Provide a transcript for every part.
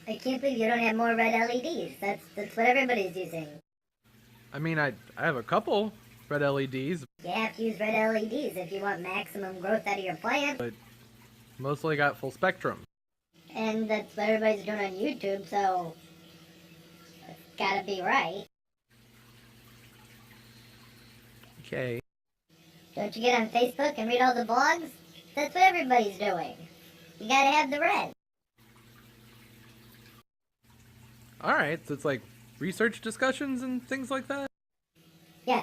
I can't believe you don't have more red LEDs. That's what everybody's using. I mean, I have a couple red LEDs, You have to use red LEDs if you want maximum growth out of your plant. but mostly got full spectrum. And that's what everybody's doing on YouTube, so it's gotta be right. Okay. Don't you get on Facebook and read all the blogs? That's what everybody's doing. You gotta have the red. Alright, so it's like research discussions and things like that? Yeah,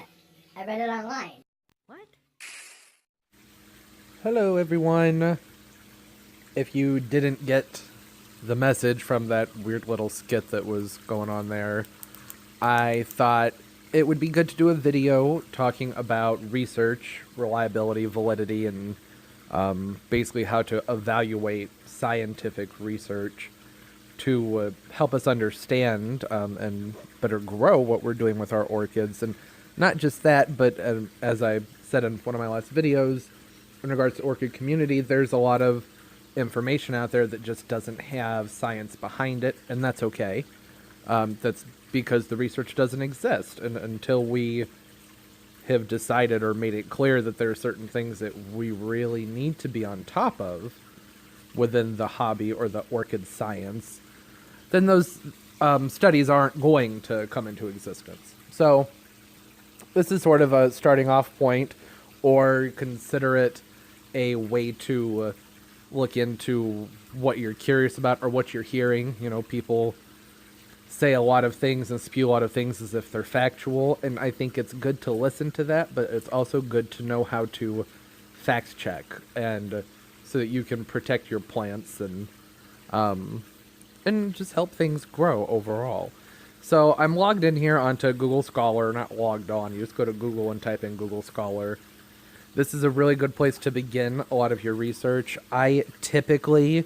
I read it online. What? Hello, everyone. If you didn't get the message from that weird little skit that was going on there, I thought it would be good to do a video talking about research, reliability, validity, and basically how to evaluate scientific research to help us understand and better grow what we're doing with our orchids. And not just that, but as I said in one of my last videos, in regards to orchid community, there's a lot of information out there that just doesn't have science behind it, and that's okay. That's because the research doesn't exist, and until we have decided or made it clear that there are certain things that we really need to be on top of within the hobby or the orchid science, then those studies aren't going to come into existence. So this is sort of a starting off point, or consider it a way to look into what you're curious about or what you're hearing. You know, people say a lot of things and spew a lot of things as if they're factual, and I think it's good to listen to that, but it's also good to know how to fact check, and so that you can protect your plants and just help things grow overall. So I'm logged in here onto Google Scholar, not logged on. You just go to Google and type in Google Scholar. This is a really good place to begin a lot of your research. I typically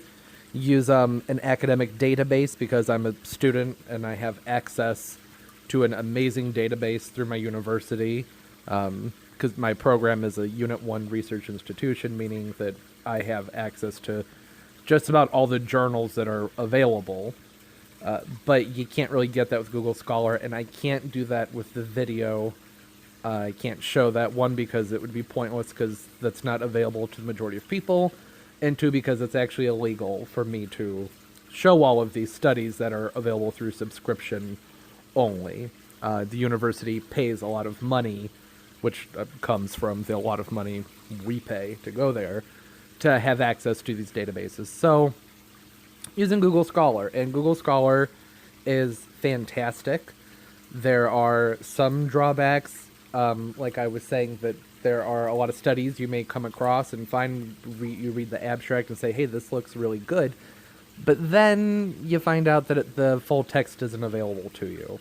use an academic database because I'm a student and I have access to an amazing database through my university, because my program is a Unit 1 research institution, meaning that I have access to just about all the journals that are available. But you can't really get that with Google Scholar, and I can't do that with the video. I can't show that, one, because it would be pointless because that's not available to the majority of people, and two, because it's actually illegal for me to show all of these studies that are available through subscription only. The university pays a lot of money, which comes from the lot of money we pay to go there, to have access to these databases. So, using Google Scholar, and Google Scholar is fantastic. There are some drawbacks, like I was saying, that there are a lot of studies you may come across and find, you read the abstract and say, hey, this looks really good, but then you find out that the full text isn't available to you.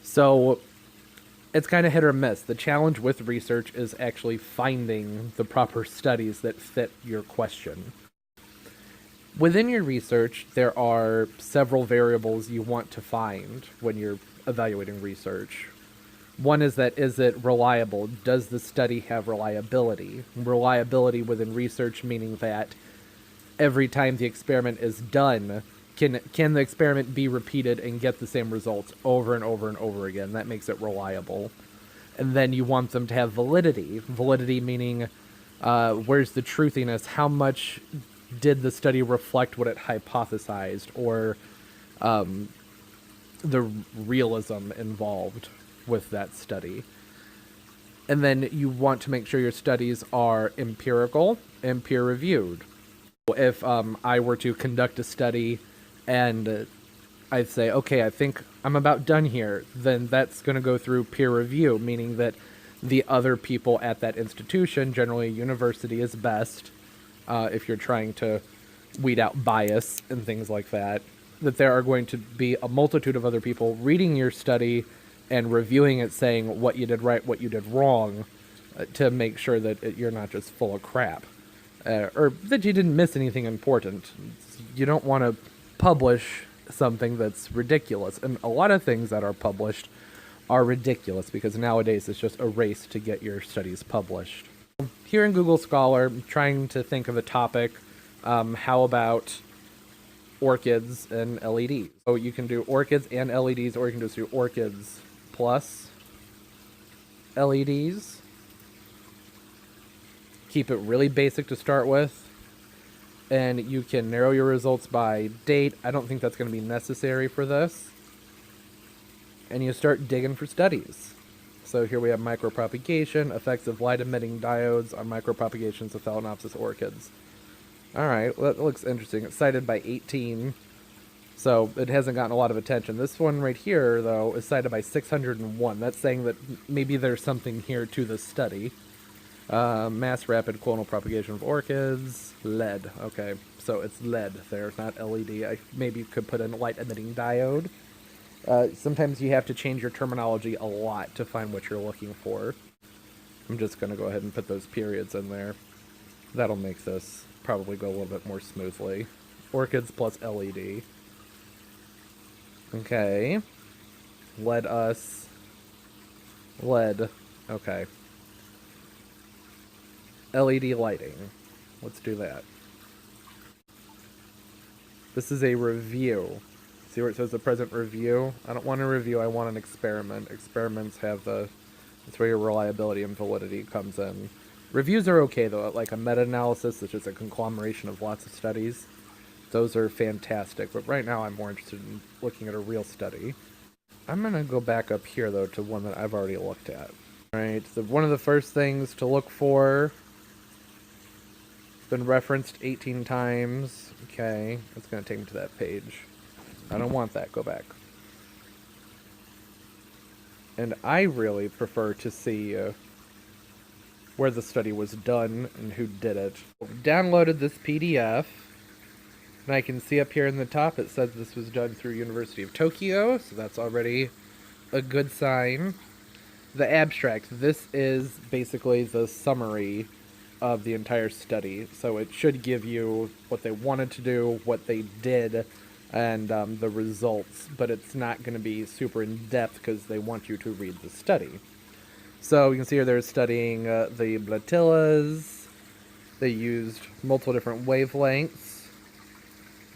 So it's kind of hit or miss. The challenge with research is actually finding the proper studies that fit your question. Within your research, there are several variables you want to find when you're evaluating research. One is that, is it reliable? Does the study have reliability? Reliability within research meaning that every time the experiment is done, can the experiment be repeated and get the same results over and over and over again? That makes it reliable. And then you want them to have validity. Validity meaning, where's the truthiness? How much did the study reflect what it hypothesized, or the realism involved with that study? And then you want to make sure your studies are empirical and peer-reviewed. If I were to conduct a study and I'd say, okay, I think I'm about done here, then that's going to go through peer review, meaning that the other people at that institution, generally a university is best, if you're trying to weed out bias and things like that, that there are going to be a multitude of other people reading your study and reviewing it, saying what you did right, what you did wrong, to make sure that you're not just full of crap, or that you didn't miss anything important. You don't want to publish something that's ridiculous, and a lot of things that are published are ridiculous because nowadays it's just a race to get your studies published. Here in Google Scholar, I'm trying to think of a topic. How about orchids and LEDs. So you can do orchids and LEDs, or you can just do orchids plus LEDs. Keep it really basic to start with. And you can narrow your results by date. I don't think that's going to be necessary for this. And you start digging for studies. So here we have micropropagation, effects of light-emitting diodes on micropropagations of Phalaenopsis orchids. Alright, well, that looks interesting. It's cited by 18, so it hasn't gotten a lot of attention. This one right here, though, is cited by 601. That's saying that maybe there's something here to this study. Mass rapid clonal propagation of orchids. L.e.d. Okay, so it's L.e.d. there, not L.e.d. I maybe could put in light-emitting diode. Sometimes you have to change your terminology a lot to find what you're looking for. I'm just going to go ahead and put those periods in there. That'll make this probably go a little bit more smoothly. Orchids plus LED. Okay. Let us... L.e.d. Okay. LED lighting. Let's do that. This is a review. See where it says the present review? I don't want a review, I want an experiment. Experiments have the... That's where your reliability and validity comes in. Reviews are okay, though. Like a meta-analysis, which is a conglomeration of lots of studies. Those are fantastic. But right now I'm more interested in looking at a real study. I'm going to go back up here, though, to one that I've already looked at. Alright, so one of the first things to look for... It's been referenced 18 times. Okay, it's going to take me to that page. I don't want that. Go back. And I really prefer to see where the study was done and who did it. Downloaded this PDF, and I can see up here in the top it says this was done through University of Tokyo, so that's already a good sign. The abstract. This is basically the summary of the entire study, so it should give you what they wanted to do, what they did, and the results, but it's not going to be super in-depth because they want you to read the study. So you can see here they're studying the Blatillas. They used multiple different wavelengths.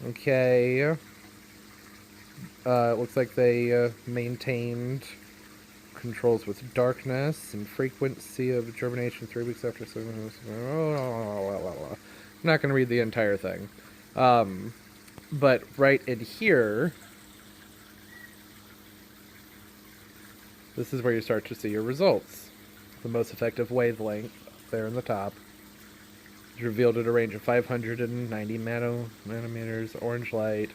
Okay. It looks like they maintained controls with darkness and frequency of germination 3 weeks after... I'm not going to read the entire thing. But right in here, this is where you start to see your results. The most effective wavelength, there in the top, is revealed at a range of 590 nanometers, orange light,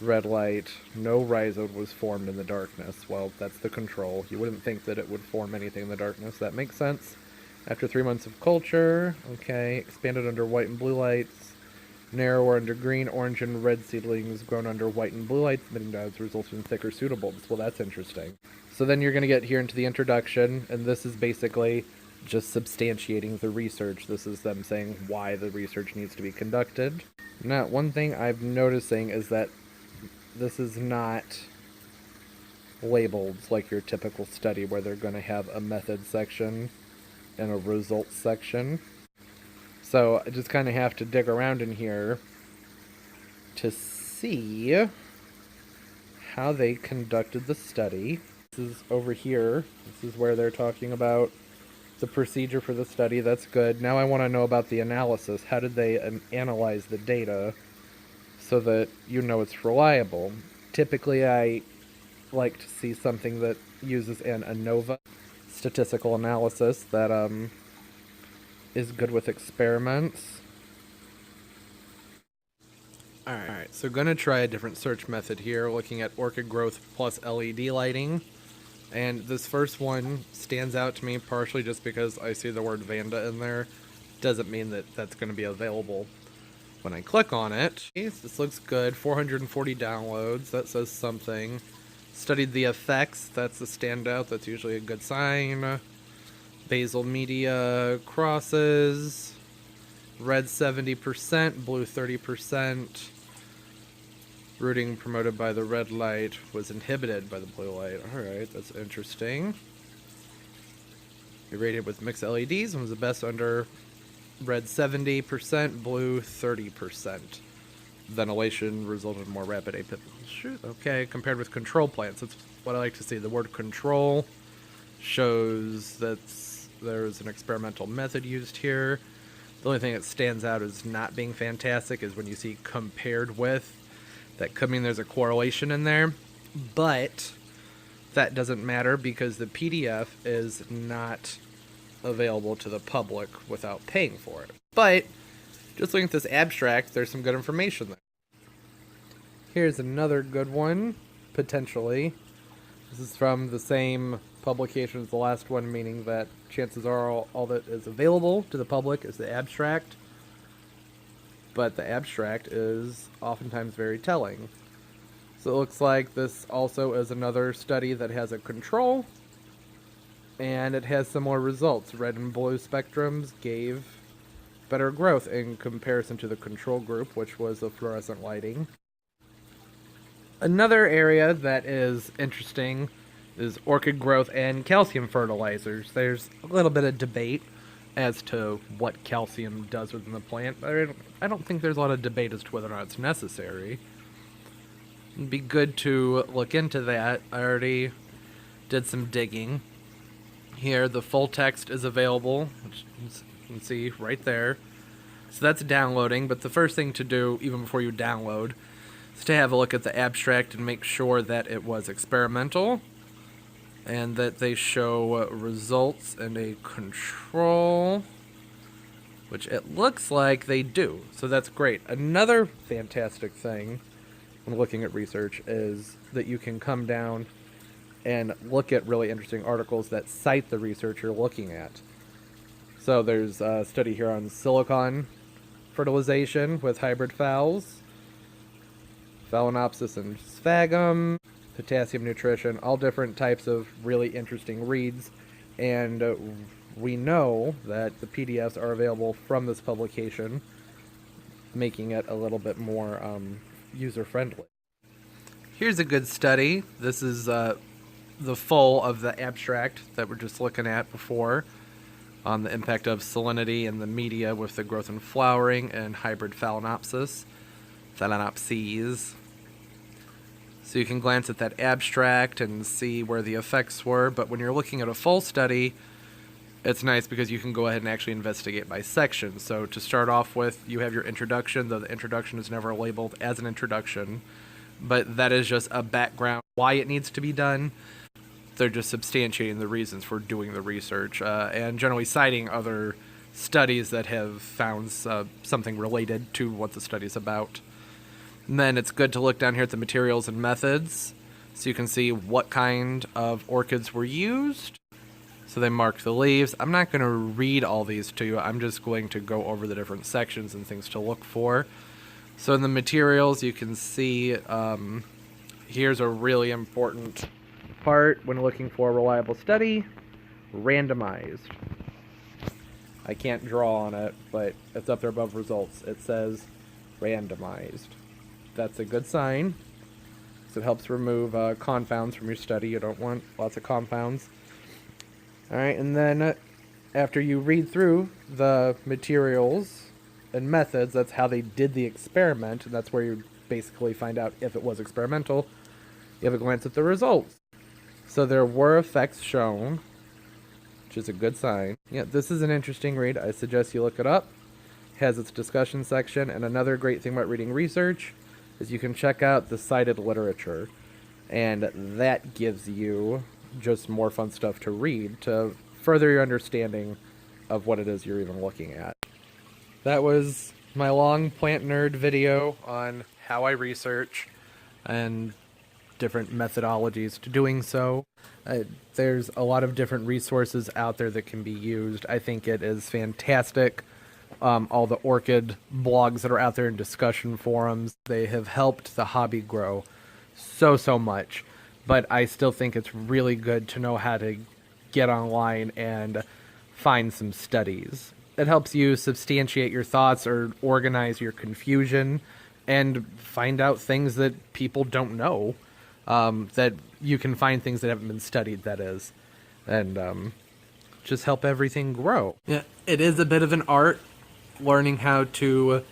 red light. No rhizode was formed in the darkness. Well, that's the control. You wouldn't think that it would form anything in the darkness. That makes sense. After 3 months of culture, okay, expanded under white and blue lights. Narrower under green, orange, and red seedlings grown under white and blue lights, emitting diodes resulted in thicker pseudobulbs. Well, that's interesting. So then you're going to get here into the introduction, and this is basically just substantiating the research. This is them saying why the research needs to be conducted. Now, one thing I'm noticing is that this is not labeled like your typical study where they're going to have a method section and a results section. So I just kind of have to dig around in here to see how they conducted the study. This is over here. This is where they're talking about the procedure for the study. That's good. Now I want to know about the analysis. How did they analyze the data so that you know it's reliable? Typically I like to see something that uses an ANOVA statistical analysis that is good with experiments. Alright, so gonna try a different search method here, looking at orchid growth plus LED lighting. And this first one stands out to me partially just because I see the word Vanda in there. Doesn't mean that that's going to be available when I click on it. This looks good. 440 downloads. That says something. Studied the effects. That's a standout. That's usually a good sign. Basal media crosses. Red 70%, blue 30%. Rooting promoted by the red light was inhibited by the blue light. Alright, that's interesting. Irradiated with mixed LEDs and was the best under red 70%, blue 30%. ventilation resulted in more rapid apical shoot. Okay, compared with control plants. That's what I like to see. The word control shows that there's an experimental method used here. The only thing that stands out as not being fantastic is when you see compared with. That could mean there's a correlation in there, but that doesn't matter because the PDF is not available to the public without paying for it. But just looking at this abstract, there's some good information there. Here's another good one, potentially. This is from the same publication as the last one, meaning that chances are all that is available to the public is the abstract. But the abstract is oftentimes very telling. So it looks like this also is another study that has a control, and it has similar results. Red and blue spectrums gave better growth in comparison to the control group, which was the fluorescent lighting. Another area that is interesting is orchid growth and calcium fertilizers. There's a little bit of debate as to what calcium does within the plant, but I don't think there's a lot of debate as to whether or not it's necessary. It'd be good to look into that. I already did some digging. Here, the full text is available, which you can see right there. So that's downloading, but the first thing to do, even before you download, is to have a look at the abstract and make sure that it was experimental and that they show results and a control, which it looks like they do. So that's great. Another fantastic thing when looking at research is that you can come down and look at really interesting articles that cite the research you're looking at. So there's a study here on silicon fertilization with hybrid phals, Phalaenopsis and sphagnum, potassium nutrition, all different types of really interesting reads. And we know that the PDFs are available from this publication, making it a little bit more user-friendly. Here's a good study. This is the full of the abstract that we're just looking at before on the impact of salinity in the media with the growth and flowering and hybrid Phalaenopsis. Phalaenopses. So you can glance at that abstract and see where the effects were, but when you're looking at a full study, it's nice because you can go ahead and actually investigate by section. So to start off with, you have your introduction, though the introduction is never labeled as an introduction, but that is just a background why it needs to be done. They're just substantiating the reasons for doing the research and generally citing other studies that have found something related to what the study is about. And then it's good to look down here at the materials and methods so you can see what kind of orchids were used. So they mark the leaves. I'm not going to read all these to you. I'm just going to go over the different sections and things to look for. So in the materials, you can see here's a really important part when looking for a reliable study: randomized. I can't draw on it, but it's up there above results. It says randomized. That's a good sign, because it helps remove confounds from your study. You don't want lots of confounds. Alright, and then after you read through the materials and methods, that's how they did the experiment, and that's where you basically find out if it was experimental. You have a glance at the results. So there were effects shown, which is a good sign. Yeah, this is an interesting read. I suggest you look it up. It has its discussion section, and another great thing about reading research is you can check out the cited literature, and that gives you just more fun stuff to read to further your understanding of what it is you're even looking at. That was my long plant nerd video on how I research and different methodologies to doing so. There's a lot of different resources out there that can be used. I think it is fantastic. All the orchid blogs that are out there in discussion forums, they have helped the hobby grow so much. But I still think it's really good to know how to get online and find some studies. It helps you substantiate your thoughts or organize your confusion and find out things that people don't know. That you can find things that haven't been studied, that is. And just help everything grow. Yeah, it is a bit of an art learning how to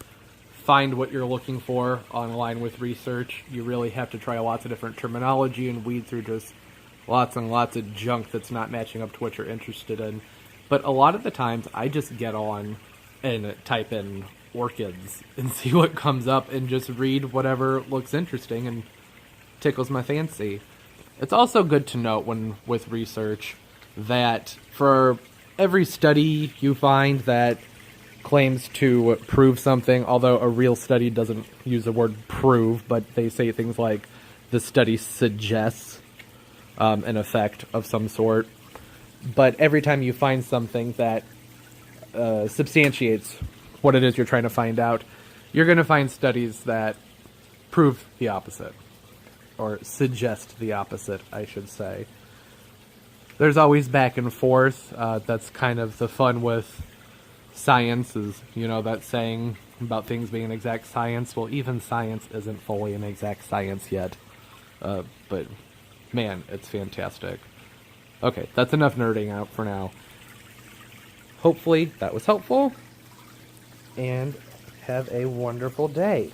find what you're looking for online with research. You really have to try lots of different terminology and weed through just lots and lots of junk that's not matching up to what you're interested in. But a lot of the times, I just get on and type in orchids and see what comes up and just read whatever looks interesting and tickles my fancy. It's also good to note when with research that for every study you find that claims to prove something, although a real study doesn't use the word prove, but they say things like the study suggests an effect of some sort. But every time you find something that substantiates what it is you're trying to find out, you're going to find studies that prove the opposite, or suggest the opposite, I should say. There's always back and forth. That's kind of the fun with science is, that saying about things being an exact science. Well, even science isn't fully an exact science yet. But, man, it's fantastic. Okay, that's enough nerding out for now. Hopefully that was helpful. And have a wonderful day.